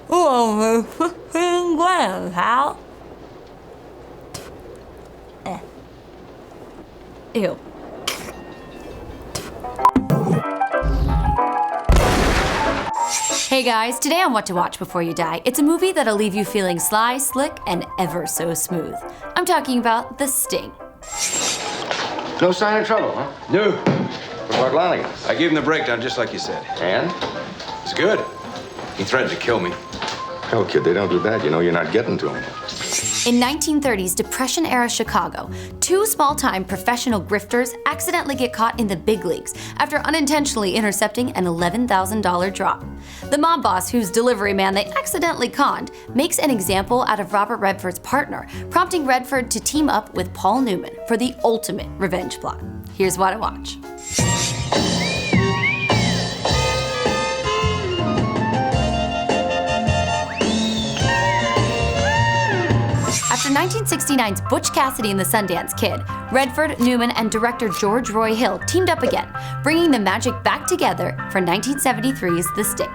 only 15 grand, pal. Ew. Hey guys, today on What to Watch Before You Die, it's a movie that'll leave you feeling sly, slick, and ever so smooth. I'm talking about The Sting. No sign of trouble, huh? No. What about Lanigan? I gave him the breakdown just like you said. And? It's good. He threatened to kill me. Hell, kid, they don't do that. You know you're not getting to him. In 1930s Depression-era Chicago, two small-time professional grifters accidentally get caught in the big leagues after unintentionally intercepting an $11,000 drop. The mob boss, whose delivery man they accidentally conned, makes an example out of Robert Redford's partner, prompting Redford to team up with Paul Newman for the ultimate revenge plot. Here's what I watch. After 1969's Butch Cassidy and the Sundance Kid, Redford, Newman, and director George Roy Hill teamed up again, bringing the magic back together for 1973's The Sting.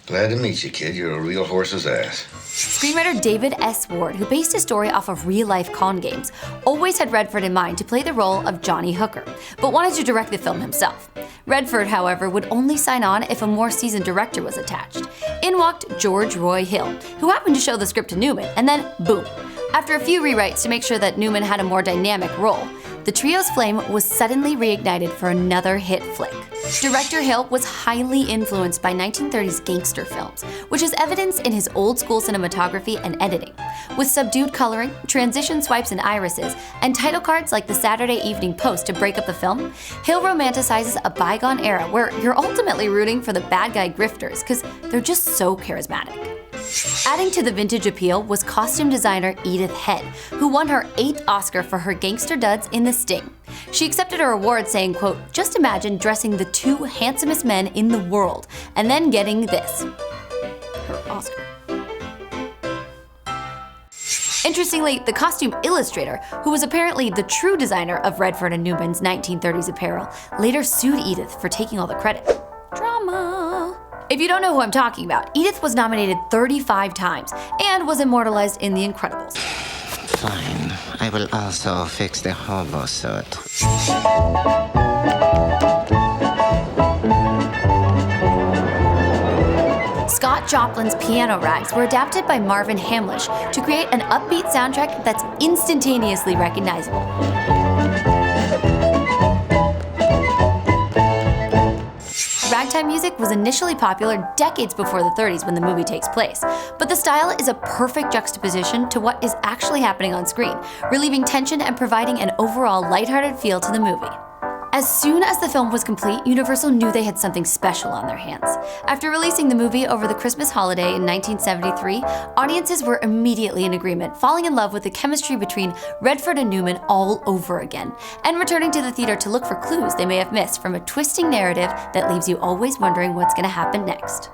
Glad to meet you, kid. You're a real horse's ass. Screenwriter David S. Ward, who based his story off of real-life con games, always had Redford in mind to play the role of Johnny Hooker, but wanted to direct the film himself. Redford, however, would only sign on if a more seasoned director was attached. In walked George Roy Hill, who happened to show the script to Newman, and then boom. After a few rewrites to make sure that Newman had a more dynamic role, the trio's flame was suddenly reignited for another hit flick. Director Hill was highly influenced by 1930s gangster films, which is evidenced in his old-school cinematography and editing. With subdued coloring, transition swipes and irises, and title cards like the Saturday Evening Post to break up the film, Hill romanticizes a bygone era where you're ultimately rooting for the bad guy grifters because they're just so charismatic. Adding to the vintage appeal was costume designer Edith Head, who won her 8th Oscar for her gangster duds in The Sting. She accepted her award saying, quote, "Just imagine dressing the two handsomest men in the world and then getting this." Her Oscar. Interestingly, the costume illustrator, who was apparently the true designer of Redford and Newman's 1930s apparel, later sued Edith for taking all the credit. Drama. If you don't know who I'm talking about, Edith was nominated 35 times and was immortalized in The Incredibles. Fine. I will also fix the hobo suit. Scott Jopin's Piano Rags were adapted by Marvin Hamlish to create an upbeat soundtrack that's instantaneously recognizable. Ragtime music was initially popular decades before the 30s when the movie takes place, but the style is a perfect juxtaposition to what is actually happening on screen, relieving tension and providing an overall lighthearted feel to the movie. As soon as the film was complete, Universal knew they had something special on their hands. After releasing the movie over the Christmas holiday in 1973, audiences were immediately in agreement, falling in love with the chemistry between Redford and Newman all over again, and returning to the theater to look for clues they may have missed from a twisting narrative that leaves you always wondering what's going to happen next.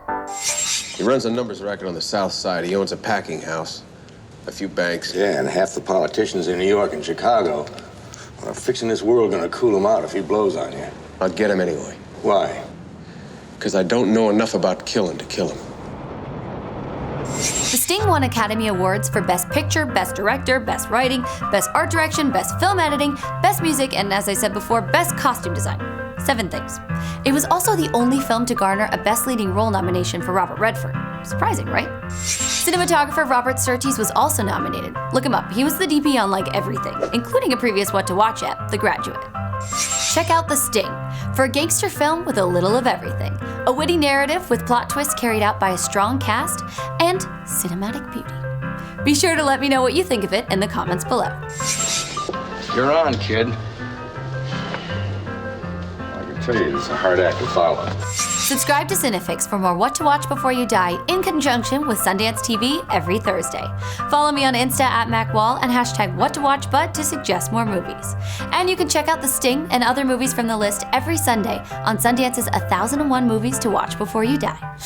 He runs a numbers racket on the south side. He owns a packing house, a few banks. Yeah, and half the politicians in New York and Chicago are fixing this world gonna cool him out if he blows on you. I'd get him anyway. Why? Because I don't know enough about killing to kill him. The Sting won Academy Awards for Best Picture, Best Director, Best Writing, Best Art Direction, Best Film Editing, Best Music, and as I said before, Best Costume Design. 7 things. It was also the only film to garner a Best Leading Role nomination for Robert Redford. Surprising, right? Cinematographer Robert Surtees was also nominated. Look him up, he was the DP on like everything, including a previous What to Watch app, The Graduate. Check out The Sting, for a gangster film with a little of everything. A witty narrative with plot twists carried out by a strong cast, and cinematic beauty. Be sure to let me know what you think of it in the comments below. You're on, kid. I can tell you, it's a hard act to follow. Subscribe to Cinefix for more What to Watch Before You Die in conjunction with Sundance TV every Thursday. Follow me on Insta at MacWall and hashtag WhatToWatchBud to suggest more movies. And you can check out The Sting and other movies from the list every Sunday on Sundance's 1001 Movies to Watch Before You Die.